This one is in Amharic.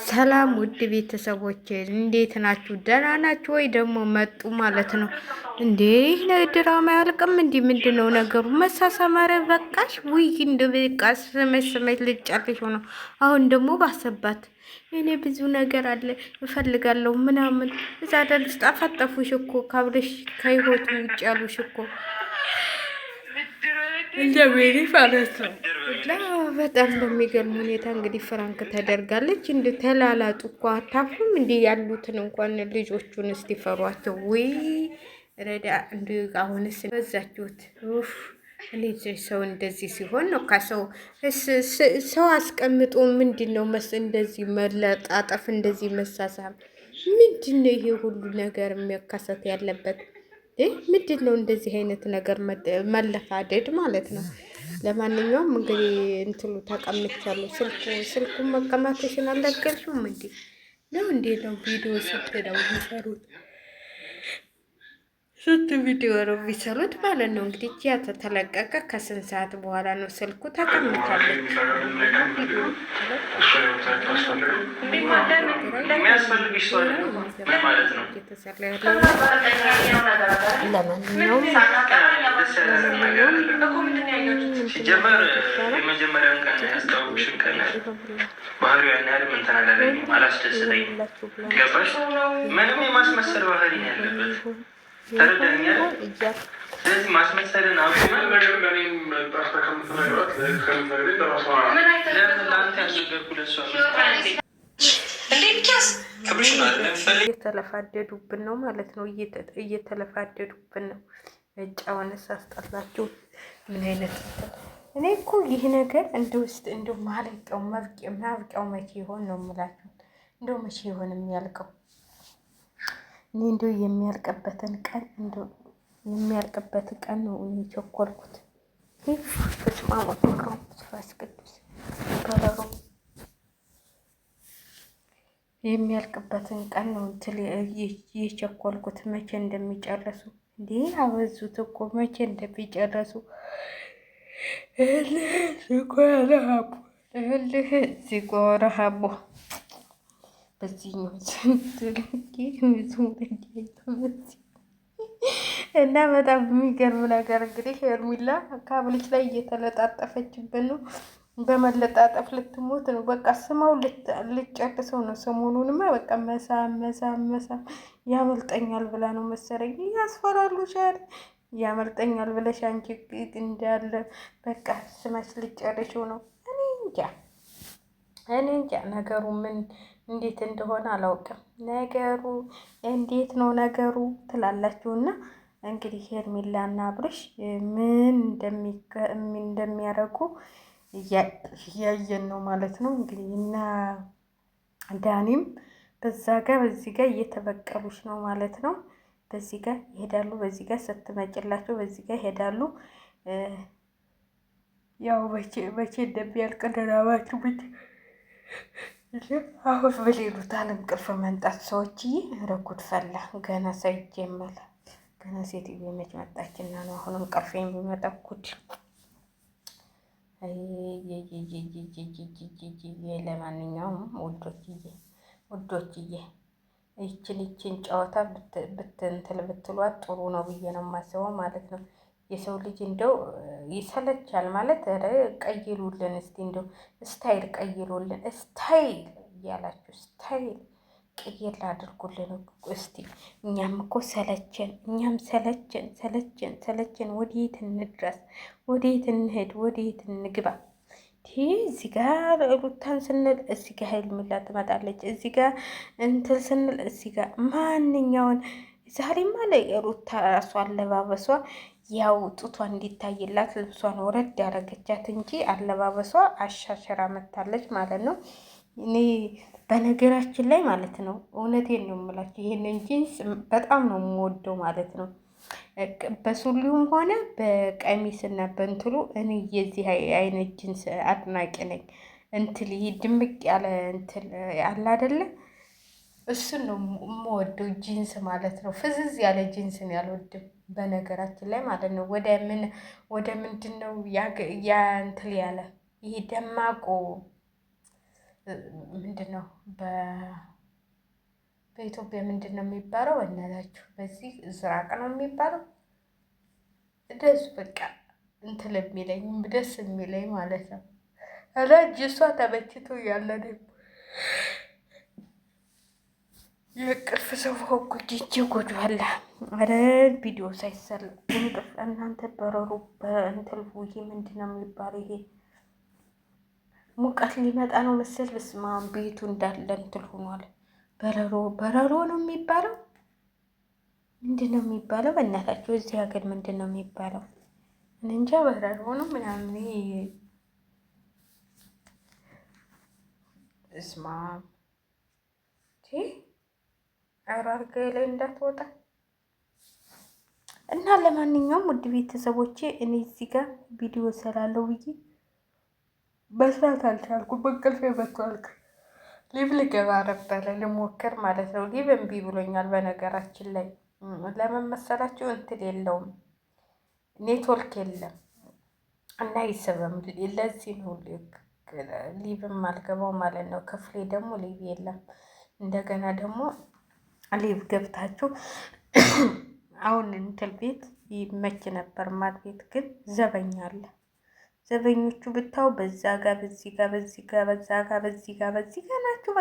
ሰላም ውድ ቤተሰቦቼ እንዴት ናችሁ? ደህና ናችሁ ወይ? ደግሞ መጡ ማለት ነው እንዴ? ይህ ድራማ ያልቅም እንዲ ምንድን ነው ነገሩ? መሳሰመረ በቃሽ። ውይ እንደ በቃ ስመት ልጨርሽ ነው። አሁን ደግሞ ባሰባት። እኔ ብዙ ነገር አለ እፈልጋለሁ ምናምን እዛ ደልስ ጣፈጠፉሽ እኮ ካብለሽ ከህይወቱ ውጭ ያሉሽ እኮ እንደቤሪ ማለት ነው። እና በጣም በሚገርም ሁኔታ እንግዲህ ፍራንክ ተደርጋለች። እንደ ተላላጡ እኮ አታፍሩም? እንዲህ ያሉትን እንኳን ልጆቹን እስቲ ፈሯቸው። ወይ ረዳ እንዲ አሁንስ በዛችሁት። እኔ ሰው እንደዚህ ሲሆን ነው ከሰው ሰው አስቀምጦ ምንድን ነው እንደዚህ መለጣጠፍ፣ እንደዚህ መሳሳብ ምንድን ነው? ይሄ ሁሉ ነገር የሚያካሰት ያለበት ምንድን ነው? እንደዚህ አይነት ነገር መለፋደድ ማለት ነው። ለማንኛውም እንግዲህ እንትሉ ተቀምቻለሁ። ስልኩን መቀማትሽን አልነገርሽውም እንዴ? ነው እንዴ ነው ቪዲዮ ስትለው የሚሰሩት? ስንት ቪዲዮ ነው የሚሰሩት ማለት ነው። እንግዲህ ያ ተተለቀቀ ከስንት ሰዓት በኋላ ነው ስልኩ ተቀምጣለች። ሲጀመር የመጀመሪያውን ቀን ያስታወቅሽን ቀን ባህሪ ያን ያህል እንትን አላለኝም፣ አላስደስተኝም። ገባሽ? ምንም የማስመሰል ባህሪ ነው ያለበት። ተረዳኛለህ? ስለዚህ ማስመሰልን አቁመን እየተለፋደዱብን ነው ማለት ነው። እየተለፋደዱብን ነው። እጫውንስ አስጠላችሁ። ምን አይነት እኔ እኮ ይህ ነገር እንደ ውስጥ እንደ ማብቂያው መቼ ይሆን ነው የምላችሁ። እንደው መቼ ይሆን የሚያልቀው? እኔ እንደው የሚያልቅበት ቀን ነው የቸኮልኩት። ተስማሙት መንፈስ ቅዱስ በረሮ የሚያልቅበትን ቀን ነው የቸኮልኩት። መቼ እንደሚጨርሱ እንዲህ አበዙት እኮ መቼ እንደሚጨርሱ ሲጎረሃቦ በዚህኛው እና በጣም የሚገርም ነገር እንግዲህ ሄርሚላ ካብልች ላይ እየተለጣጠፈችብን ነው። በመለጣጠፍ ልትሞት ነው። በቃ ስማው ልጨርሰው ነው። ሰሞኑንማ በቃ መሳም ያመልጠኛል ብላ ነው መሰለኝ ያስፈራሉሻል። ያመልጠኛል ብለሽ አንቺ እንዳለ በቃ ስመች ልጨርሽው ነው። እኔ እንጃ ነገሩ ምን እንዴት እንደሆነ አላውቅም። ነገሩ እንዴት ነው ነገሩ ትላላችሁና እንግዲህ ሄርሜላና አብርሽ ምን እንደሚያደርጉ እያየን ነው ማለት ነው። እንግዲህ እና ዳኒም በዛ ጋር በዚህ ጋር እየተበቀሉሽ ነው ማለት ነው። በዚህ ጋር ይሄዳሉ፣ በዚህ ጋር ስትመጭላቸው በዚህ ጋር ይሄዳሉ። ያው መቼ እንደሚያልቅ ድራማችሁ ብቻ አሁን ምን ይሉታል? እንቅልፍ መንጣት ሰዎችዬ፣ ኧረ ጉድ ፈላ። ገና ሳይጀመር ገና ሴትዮ መች መጣችና ነው አሁን እንቅልፍ የሚመጣ? ጉድ። ለማንኛውም ውዶችዬ ይችን ጨዋታ ብትንትል ብትሏት ጥሩ ነው ብዬ ነው የማስበው ማለት ነው። የሰው ልጅ እንደው ይሰለቻል ማለት ቀይሩልን እስቲ፣ እንደው ስታይል ቀይሩልን፣ ስታይል እያላችሁ ስታይል ቅይር አድርጉልን እስቲ። እኛም እኮ እኛም ሰለቸን። ወዴት እንድረስ? ወዴት እንሄድ? ወዴት እንግባ? እዚህ ጋር ሩታን ስንል እዚህ ጋር ሄርሜላ ትመጣለች። እዚህ ጋር እንትን ስንል እዚህ ጋር ማንኛውን ዛሬማ ላይ ሩታ ራሷ አለባበሷ ያው ጡቷ እንዲታይላት ልብሷን ወረድ ያደረገቻት እንጂ አለባበሷ አሻሽራ መታለች ማለት ነው። እኔ በነገራችን ላይ ማለት ነው እውነቴን ነው የምላችሁ ይሄንን ጂንስ በጣም ነው የምወደው ማለት ነው። በሱሪውም ሆነ በቀሚስና በእንትሉ እኔ የዚህ አይነት ጂንስ አድናቂ ነኝ። ይሄ ድምቅ ያለ እንትን አለ አይደለ? እሱን ነው የምወደው ጂንስ ማለት ነው። ፍዝዝ ያለ ጂንስን ያልወድም በነገራችን ላይ ማለት ነው። ወደ ምንድን ነው ያ እንትን ያለ ይሄ ደማቆ ምንድን ነው በኢትዮጵያ ምንድን ነው የሚባለው? እናላችሁ በዚህ ዝራቅ ነው የሚባለው። ደስ በቃ እንትን የሚለኝ ደስ የሚለኝ ማለት ነው። አላ እሷ ተበችቶ ያለ ደግሞ የቅርፍ ሰው ሆንኩ እጄ ጎዷላ። አረ ቪዲዮ ሳይሰራ እንቅልፍ እናንተ በረሮ በእንትን ይሄ ምንድን ነው የሚባለው? ይሄ ሙቀት ሊመጣ ነው መሰል። በስመ አብ ቤቱ እንዳለ እንትን ሆኗል። በረሮ ነው የሚባለው። ምንድን ነው የሚባለው? በእናታቸው እዚህ ሀገር ምንድን ነው የሚባለው? እንጃ በረሮ ነው ምናምን። እስማ አራርገ ላይ እንዳትወጣ እና ለማንኛውም ውድ ቤተሰቦቼ እኔ እዚህ ጋር ቪዲዮ ሰራለሁ ብዬ መስራት አልቻልኩም። በእንቅልፌ መቷል። ሊብ ልገባ ነበረ ልሞክር ማለት ነው። ሊብ እምቢ ብሎኛል። በነገራችን ላይ ለምን መሰላችሁ? እንትን የለውም ኔትወርክ የለም እና አይስብም። ለዚህ ነው ሊብም አልገባው ማለት ነው። ክፍሌ ደግሞ ሊብ የለም። እንደገና ደግሞ ሊብ ገብታችሁ አሁን እንትን ቤት ይመች ነበር። ማድ ቤት ግን ዘበኛ አለ። ዘበኞቹ ብታው በዛ ጋር በዚህ ጋር በዚህ ጋር በዛ ጋር በዚህ ጋር በዚህ ጋር ናቸው።